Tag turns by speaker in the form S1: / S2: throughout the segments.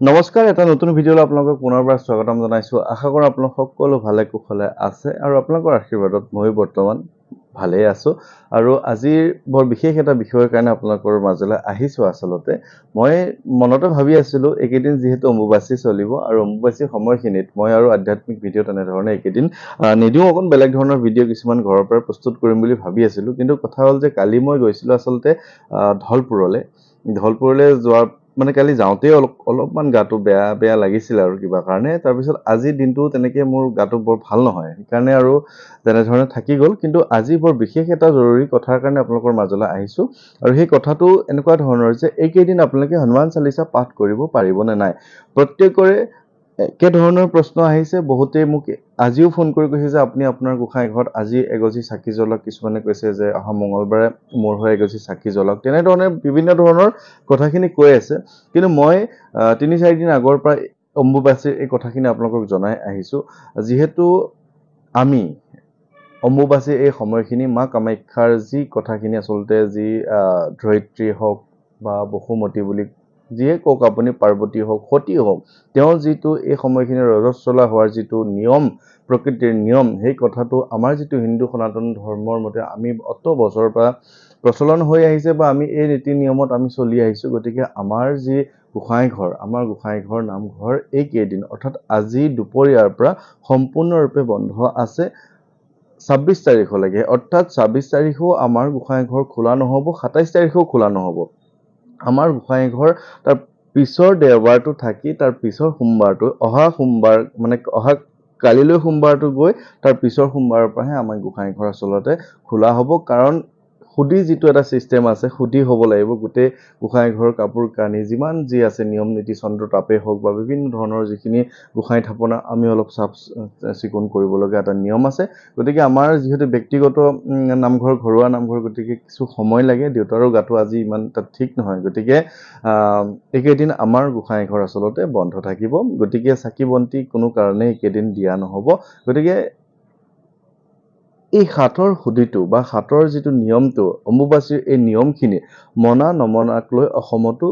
S1: নমস্কাৰ এটা নতুন ভিডিঅ'লৈ আপোনালোকক পুনৰবাৰ স্বাগতম জনাইছো আশা কৰোঁ আপোনালোক সকলো ভালে কুশলে আছে আৰু আপোনালোকৰ আশীৰ্বাদত মই বৰ্তমান ভালেই আছো আৰু আজিৰ বৰ বিশেষ এটা বিষয়ৰ কাৰণে আপোনালোকৰ মাজলৈ আহিছো আসলতে মই মনতে ভাবি আছিলো একেদিন যেহেতু অম্বুবাচী চলিব আৰু অম্বুবাচী সময়খিনিত মই আৰু আধ্যাত্মিক ভিডিঅ' তেনে ধৰণে একেদিন নিদিও অকন বেলেগ ধৰণৰ ভিডিঅ' কিছুমান ঘৰৰ পৰা প্ৰস্তুত কৰিম বুলি ভাবি আছিলো কিন্তু কথা হ'ল যে কালি মই গৈছিলো আসলতে ধলপুৰলৈ যোৱাৰ মানে কালি যাওঁতে অলপমান গাটো বেয়া লাগিছিল আৰু কিবা কাৰণে তাৰ পিছত আজি দিনটো তেনেকে মোৰ গাটো বৰ ভাল নহয় সেইকাৰণে আৰু তেনে ধৰণে থাকি গ'ল কিন্তু আজি বৰ বিশেষ এটা জৰুৰী কথাৰ কাৰণে আপোনালোকৰ মাজলৈ আহিছো আৰু সেই কথাটো এনেকুৱা ধৰণৰ যে এইকেইদিন আপোনালোকে হনুমান চালিচা পাঠ কৰিব পাৰিব নে নাই প্ৰত্যেকৰে একে ধৰণৰ প্ৰশ্ন আহিছে বহুতে মোক আজিও ফোন কৰি কৈছে যে আপুনি আপোনাৰ গোসাঁই ঘৰত আজি এগছি চাকি জ্বলাওক কিছুমানে কৈছে যে অহা মঙ্গলবাৰে মোৰ হৈ এগছি চাকি জ্বলাওক তেনে ধৰণে বিভিন্ন ধৰণৰ কথাখিনি কৈ আছে কিন্তু মই ৩-৪ দিন আগৰ পৰা অম্বুবাচীৰ এই কথাখিনি আপোনালোকক জনাই আহিছো যেহেতু আমি অম্বুবাচীৰ এই সময়খিনি মা কামাখ্যাৰ যি কথাখিনি আসলতে যি ধৰিত্ৰী হওক বা বসুমতী বুলি যিয়ে কওক আপুনি পাৰ্বতী হওক সতী হওক তেওঁৰ যিটো এই সময়খিনি ৰজস্বলা হোৱাৰ যিটো নিয়ম প্ৰকৃতিৰ নিয়ম সেই কথাটো আমাৰ যিটো হিন্দু সনাতন ধৰ্মৰ মতে আমি অত বছৰৰ পৰা প্ৰচলন হৈ আহিছে বা আমি এই নীতি নিয়মত আমি চলি আহিছো গতিকে আমাৰ যি গোসাঁই ঘৰ নামঘৰ এই কেইদিন অৰ্থাৎ আজি দুপৰীয়াৰ পৰা সম্পূৰ্ণৰূপে বন্ধ আছে ২৬ তাৰিখলৈকে অৰ্থাৎ ২৬ তাৰিখেও আমাৰ গোসাঁই ঘৰ খোলা নহ'ব ২৭ তাৰিখেও খোলা নহ'ব আমাৰ গোসাঁই ঘৰ তাৰ পিছৰ দেওবাৰটো থাকি তাৰ পিছৰ সোমবাৰটো অহা সোমবাৰ মানে অহা কালিলৈ সোমবাৰটো গৈ তাৰ পিছৰ সোমবাৰৰ পৰাহে আমাৰ গোসাঁই ঘৰ আচলতে খোলা হ'ব কাৰণ খুদি যিটো এটা সিস্টেম আছে খুদি হ'ব লাগিব গোটেই গোসাঁই ঘৰৰ কাপোৰ কানি যিমান যি আছে নিয়ম নীতি চন্দ্ৰ তাপে হওক বা বিভিন্ন ধৰণৰ যিখিনি গোসাঁই থাপনা আমি অলপ চাফ চিকুণ কৰিবলগীয়া এটা নিয়ম আছে গতিকে আমাৰ যিহেতু ব্যক্তিগত নামঘৰ ঘৰুৱা নামঘৰ গতিকে কিছু সময় লাগে দেউতাৰো গাটো আজি ইমান তাত ঠিক নহয় গতিকে এইকেইদিন আমাৰ গোসাঁই ঘৰ আচলতে বন্ধ থাকিব গতিকে চাকি বন্তি কোনো কাৰণে এইকেইদিন দিয়া নহ'ব গতিকে এই হাতৰ সুদিটো বা হাতৰ যিটো নিয়মটো অম্বুবাচীৰ এই নিয়মখিনি মনা নমনাক লৈ অসমতো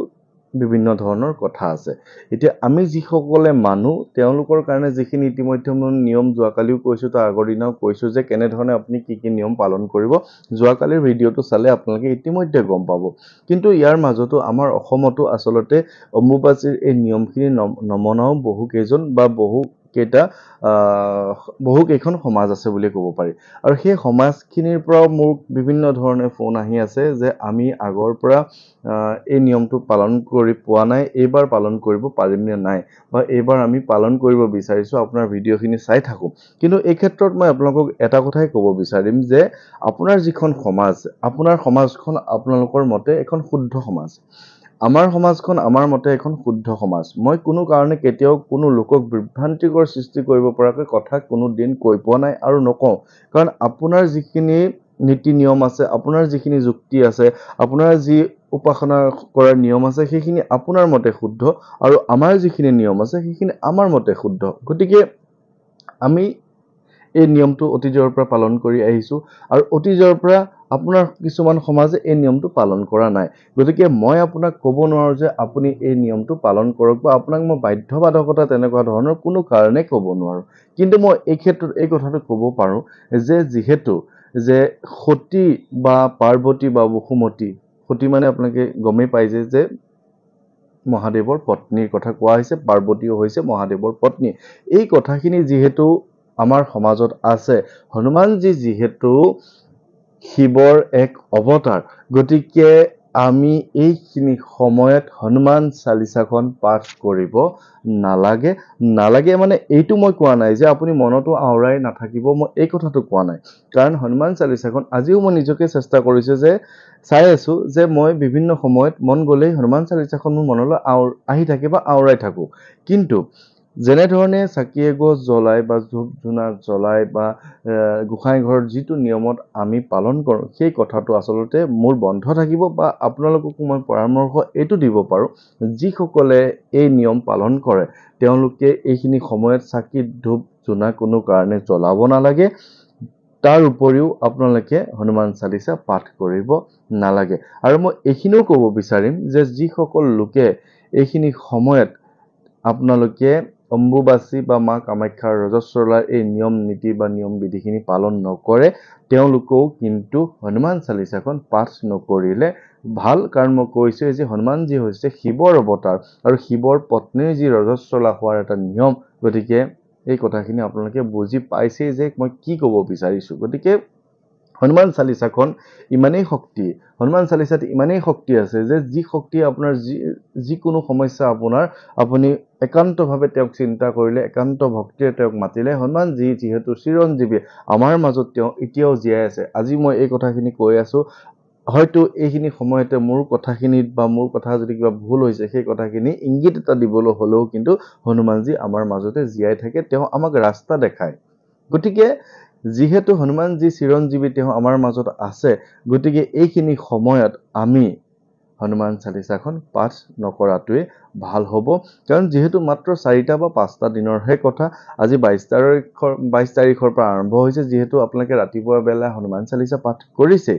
S1: বিভিন্ন ধৰণৰ কথা আছে এতিয়া আমি যিসকলে মানুহ তেওঁলোকৰ কাৰণে যিখিনি ইতিমধ্যে মই নিয়ম যোৱাকালিও কৈছো তাৰ আগৰ দিনাও কৈছো যে কেনে ধৰণে আপুনি কি নিয়ম পালন কৰিব যোৱাকালিৰ ভিডিঅ'টো চালে আপোনালোকে ইতিমধ্যে গম পাব কিন্তু ইয়াৰ মাজতো আমাৰ অসমতো আচলতে অম্বুবাচীৰ এই নিয়মখিনি নমনাও বহু কেইজন বা বহু কেইখন সমাজ আছে বুলি ক'ব পাৰি আৰু সেই সমাজখিনিৰ পৰাও মোৰ বিভিন্ন ধৰণে ফোন আহি আছে যে আমি আগৰ পৰা এই নিয়মটো পালন কৰি পোৱা নাই এইবাৰ পালন কৰিব পাৰিম নে নাই বা এইবাৰ আমি পালন কৰিব বিচাৰিছো আপোনাৰ ভিডিঅ'খিনি চাই থাকো কিন্তু এই ক্ষেত্ৰত মই আপোনালোকক এটা কথাই ক'ব বিচাৰিম যে আপোনাৰ যিখন সমাজ আপোনাৰ সমাজখন আপোনালোকৰ মতে এখন শুদ্ধ সমাজ আমাৰ সমাজখন আমাৰ মতে এখন শুদ্ধ সমাজ মই কোনো কাৰণে কেতিয়াও কোনো লোকক বিভ্ৰান্তিকৰ সৃষ্টি কৰিব পৰাকৈ কথা কোনো দিন কৈ পোৱা নাই আৰু নকওঁ কাৰণ আপোনাৰ যিখিনি নীতি নিয়ম আছে আপোনাৰ যিখিনি যুক্তি আছে আপোনাৰ যি উপাসনা কৰাৰ নিয়ম আছে সেইখিনি আপোনাৰ মতে শুদ্ধ আৰু আমাৰ যিখিনি নিয়ম আছে সেইখিনি আমাৰ মতে শুদ্ধ গতিকে আমি এই নিয়মটো অতীজৰ পৰা পালন কৰি আহিছো আৰু অতীজৰ পৰা আপোনাৰ কিছুমান সমাজে এই নিয়মটো পালন কৰা নাই গতিকে মই আপোনাক ক'ব নোৱাৰো যে আপুনি এই নিয়মটো পালন কৰক বা আপোনাক মই বাধ্যবাধকতা তেনেকুৱা ধৰণৰ কোনো কাৰণে ক'ব নোৱাৰো কিন্তু মই এই ক্ষেত্ৰত এই কথাটো ক'ব পাৰো যে যিহেতু যে সতী বা পাৰ্বতী বা বসুমতী সতী মানে আপোনালোকে গমেই পাইছে যে মহাদেৱৰ পত্নীৰ কথা কোৱা হৈছে পাৰ্বতীও হৈছে মহাদেৱৰ পত্নী এই কথাখিনি যিহেতু আমাৰ সমাজত আছে হনুমানজী যিহেতু শিৱৰ এক অৱতাৰ গতিকে আমি এইখিনি সময়ত হনুমান চালিচাখন পাঠ কৰিব নালাগে মানে এইটো মই কোৱা নাই যে আপুনি মনতো আওৰাই নাথাকিব মই এই কথাটো কোৱা নাই কাৰণ হনুমান চালিচাখন আজিও মই নিজকে চেষ্টা কৰিছো যে চাই আছো যে মই বিভিন্ন সময়ত মন গ'লেই হনুমান চালিচাখন মোৰ মনলৈ আহি থাকে বা আওৰাই থাকো কিন্তু যেনে ধৰণে চাকি এগছ জ্বলাই বা ধূপ ধূনা জ্বলাই বা গোসাঁই ঘৰত যিটো নিয়মত আমি পালন কৰোঁ সেই কথাটো আচলতে মোৰ বন্ধ থাকিব বা আপোনালোককো মই পৰামৰ্শ এইটো দিব পাৰোঁ যিসকলে এই নিয়ম পালন কৰে তেওঁলোকে এইখিনি সময়ত চাকি ধূপ ধূনা কোনো কাৰণে জ্বলাব নালাগে তাৰ উপৰিও আপোনালোকে হনুমান চালিচা পাঠ কৰিব নালাগে আৰু মই এইখিনিও ক'ব বিচাৰিম যে যিসকল লোকে এইখিনি সময়ত আপোনালোকে অম্বুবাচী বা মা কামাখ্যাৰ ৰজস্বলাৰ এই নিয়ম নীতি বা নিয়ম বিধিখিনি পালন নকৰে তেওঁলোকেও কিন্তু হনুমান চালিচাখন পাঠ নকৰিলে ভাল। কাৰণ মই কৈছোঁ যে হনুমানজী হৈছে শিৱৰ অৱতাৰ আৰু শিৱৰ পত্নীৰ যি ৰজস্বলা হোৱাৰ এটা নিয়ম। গতিকে এই কথাখিনি আপোনালোকে বুজি পাইছেই যে মই কি ক'ব বিচাৰিছোঁ। গতিকে হনুমান চালিচাখন ইমানেই শক্তি, হনুমান চালিচাত ইমানেই শক্তি আছে যে যি শক্তি আপোনাৰ যিকোনো সমস্যা আপুনি একান্তভাৱে তেওঁক চিন্তা কৰিলে, একান্ত ভক্তিৰে তেওঁক মাতিলে, হনুমানজী যিহেতু চিৰঞ্জীৱী, আমাৰ মাজত তেওঁ এতিয়াও জীয়াই আছে। আজি মই এই কথাখিনি কৈ আছোঁ, হয়তো এইখিনি সময়তে মোৰ কথাখিনিত বা মোৰ কথা যদি কিবা ভুল হৈছে সেই কথাখিনি ইংগিত এটা দিবলৈ হ'লেও কিন্তু হনুমানজী আমাৰ মাজতে জীয়াই থাকে, তেওঁ আমাক ৰাস্তা দেখায়। গতিকে যিহেতু হনুমানজী চিৰঞ্জীৱী, তেওঁ আমাৰ মাজত আছে, গতিকে এইখিনি সময়ত আমি হনুমান চালিচাখন পাঠ নকৰাটোৱে ভাল হ'ব। কাৰণ যিহেতু মাত্ৰ 4টা বা 5টা দিনৰহে কথা, আজি 22 তাৰিখৰ পৰা আৰম্ভ হৈছে। যিহেতু আপোনালোকে ৰাতিপুৱা বেলা হনুমান চালিচা পাঠ কৰিছে,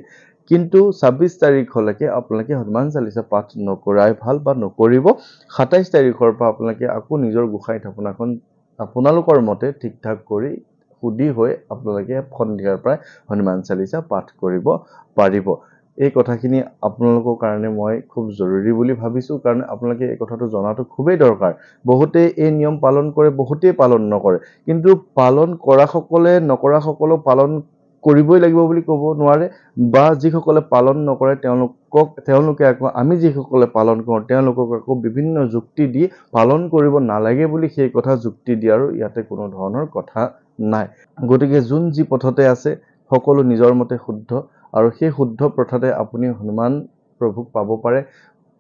S1: কিন্তু 26 তাৰিখলৈকে আপোনালোকে হনুমান চালিচা পাঠ নকৰাই ভাল বা নকৰিব। 27 তাৰিখৰ পৰা আপোনালোকে আকৌ নিজৰ গোসাঁই থাপনাখন আপোনালোকৰ মতে ঠিক ঠাক কৰি শুদ্ধি হৈ আপোনালোকে সন্ধিয়াৰ পৰাই হনুমান চালিচা পাঠ কৰিব পাৰিব। এই কথাখিনি আপোনালোকৰ কাৰণে মই খুব জৰুৰী বুলি ভাবিছোঁ, কাৰণ আপোনালোকে এই কথাটো জনাটো খুবেই দৰকাৰ। বহুতেই এই নিয়ম পালন কৰে, বহুতেই পালন নকৰে, কিন্তু পালন কৰাসকলে নকৰাসকলক পালন কৰিবই লাগিব বুলি ক'ব নোৱাৰে, বা যিসকলে পালন নকৰে তেওঁলোকে আকৌ আমি যিসকলে পালন কৰোঁ তেওঁলোকক আকৌ বিভিন্ন যুক্তি দি পালন কৰিব নালাগে বুলি সেই কথা যুক্তি দিয়াৰো ইয়াতে কোনো ধৰণৰ কথা নাই। গতিকে যোন যি পথতে আছে সকলো নিজৰ মতে শুদ্ধ, আৰু সেই শুদ্ধ পথতে আপুনি হনুমান প্ৰভুক পাব পাৰে।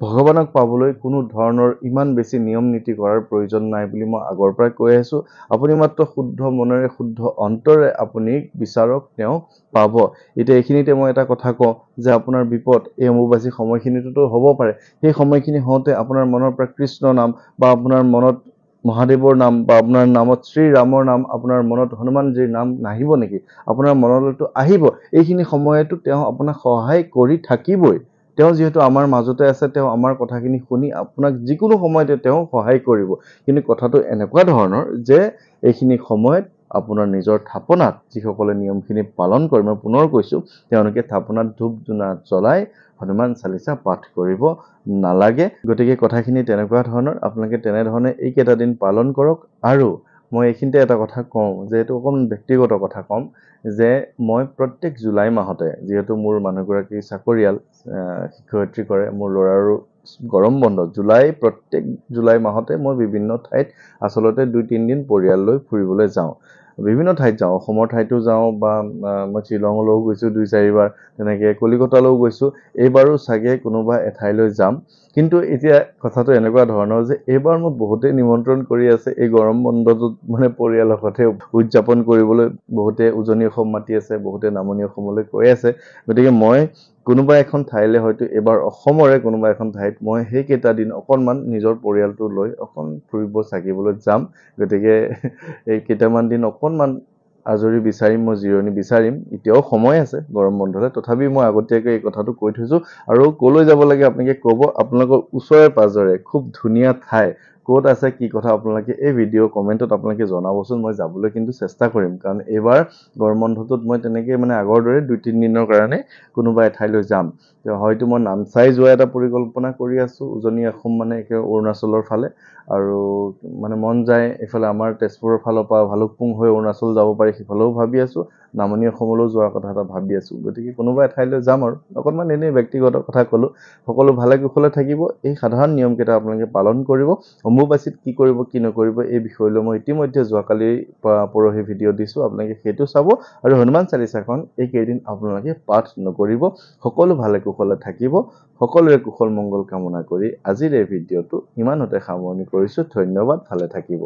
S1: ভগৱানক পাবলৈ কোনো ধৰণৰ ইমান বেছি নিয়ম নীতি কৰাৰ প্ৰয়োজন নাই বুলি মই আগৰ পৰাই কৈ আছোঁ। আপুনি মাত্ৰ শুদ্ধ মনেৰে শুদ্ধ অন্তৰে আপুনি বিচাৰক, তেওঁ পাব। এতিয়া এইখিনিতে মই এটা কথা কওঁ যে আপোনাৰ বিপদ এই অম্বুবাচী সময়খিনিতো হ'ব পাৰে। সেই সময়খিনি হওঁতে আপোনাৰ মনৰ পৰা কৃষ্ণ নাম বা আপোনাৰ মনত মহাদেৱৰ নাম বা আপোনাৰ নামত শ্ৰীৰামৰ নাম, আপোনাৰ মনত হনুমানজীৰ নাম নাহিব নেকি? আপোনাৰ মনলৈতো আহিব। এইখিনি সময়তো তেওঁ আপোনাক সহায় কৰি থাকিবই। তেওঁ যিহেতু আমাৰ মাজতে আছে, তেওঁ আমাৰ কথাখিনি শুনি আপোনাক যিকোনো সময়তে তেওঁ সহায় কৰিব। কিন্তু কথাটো এনেকুৱা ধৰণৰ যে এইখিনি সময়ত আপোনাৰ নিজৰ থাপনাত যিসকলে নিয়মখিনি পালন কৰে, মই পুনৰ কৈছোঁ, তেওঁলোকে থাপনাত ধূপ ধূনা জ্বলাই হনুমান চালিচা পাঠ কৰিব নালাগে। গতিকে কথাখিনি তেনেকুৱা ধৰণৰ, আপোনালোকে তেনেধৰণে এইকেইটা দিন পালন কৰক। আৰু মই এইখিনিতে এটা কথা কওঁ যে এইটো অকণমান ব্যক্তিগত কথা ক'ম, যে মই প্ৰত্যেক জুলাই মাহতে, যিহেতু মোৰ মানুহগৰাকী চাকৰিয়াল, শিক্ষয়িত্ৰী কৰে, মোৰ ল'ৰাৰো গৰম বন্ধ প্ৰত্যেক জুলাই মাহতে মই বিভিন্ন ঠাইত আচলতে 2-3 দিন পৰিয়াল লৈ ফুৰিবলৈ যাওঁ। বিভিন্ন ঠাইত যাওঁ, অসমৰ ঠাইতো যাওঁ, বা মই শ্বিলঙলৈও গৈছোঁ 2-4 বাৰ, তেনেকৈ কলিকতালৈও গৈছোঁ। এইবাৰো চাগে কোনোবা এঠাইলৈ যাম। কিন্তু এতিয়া কথাটো এনেকুৱা ধৰণৰ যে এইবাৰ মোক বহুতেই নিমন্ত্ৰণ কৰি আছে এই গৰম বন্ধটোত, মানে পৰিয়ালৰ সৈতে উদযাপন কৰিবলৈ। বহুতে উজনি অসম মাতি আছে, বহুতে নামনি অসমলৈ কৈ আছে। গতিকে মই কোনোবা এখন ঠাইলৈ, হয়তো এবাৰ অসমৰে কোনোবা এখন ঠাইত মই সেইকেইটা দিন অকণমান নিজৰ পৰিয়ালটো লৈ অকণ ফুৰিব চাকিবলৈ যাম। গতিকে এই কেইটামান দিন অকণমান আজৰি বিচাৰিম, মই জিৰণি বিচাৰিম। এতিয়াও সময় আছে গৰম বন্ধলৈ, তথাপি মই আগতীয়াকৈ এই কথাটো কৈ থৈছোঁ। আৰু ক'লৈ যাব লাগে আপোনালোকে ক'ব, আপোনালোকৰ ওচৰে পাঁজৰে খুব ধুনীয়া ঠাই ক'ত আছে, কি কথা আপোনালোকে এই ভিডিঅ' কমেণ্টত আপোনালোকে জনাবচোন। মই যাবলৈ কিন্তু চেষ্টা কৰিম, কাৰণ এইবাৰ গৰম বন্ধটোত মই তেনেকৈ আগৰ দৰে 2-3 দিনৰ কাৰণে কোনোবা এঠাইলৈ যাম। হয়তো মই নামচাই যোৱা এটা পৰিকল্পনা কৰি আছোঁ, উজনি অসম একেবাৰে অৰুণাচলৰ ফালে। আৰু মন যায় এইফালে আমাৰ তেজপুৰৰ ফালৰ পৰা ভালুকপুং হৈ অৰুণাচল যাব পাৰি, সিফালেও ভাবি আছোঁ। নামনি অসমলৈও যোৱাৰ কথা এটা ভাবি আছোঁ। গতিকে কোনোবা এঠাইলৈ যাম আৰু অকণমান এনেই ব্যক্তিগত কথা ক'লোঁ। সকলো ভালে কুশলে থাকিব। এই সাধাৰণ নিয়মকেইটা আপোনালোকে পালন কৰিব। অম্বুবাচীত কি কৰিব কি নকৰিব এই বিষয়লৈ মই ইতিমধ্যে যোৱাকালি পৰহি ভিডিঅ' দিছোঁ, আপোনালোকে সেইটো চাব। আৰু হনুমান চালিচাখন এইকেইদিন আপোনালোকে পাঠ নকৰিব। সকলো ভালে কুশলে থাকিব। সকলোৰে কুশল মংগল কামনা কৰি আজিৰ এই ভিডিঅ'টো ইমানতে সামৰণি কৰিছোঁ। ধন্যবাদ, ভালে থাকিব।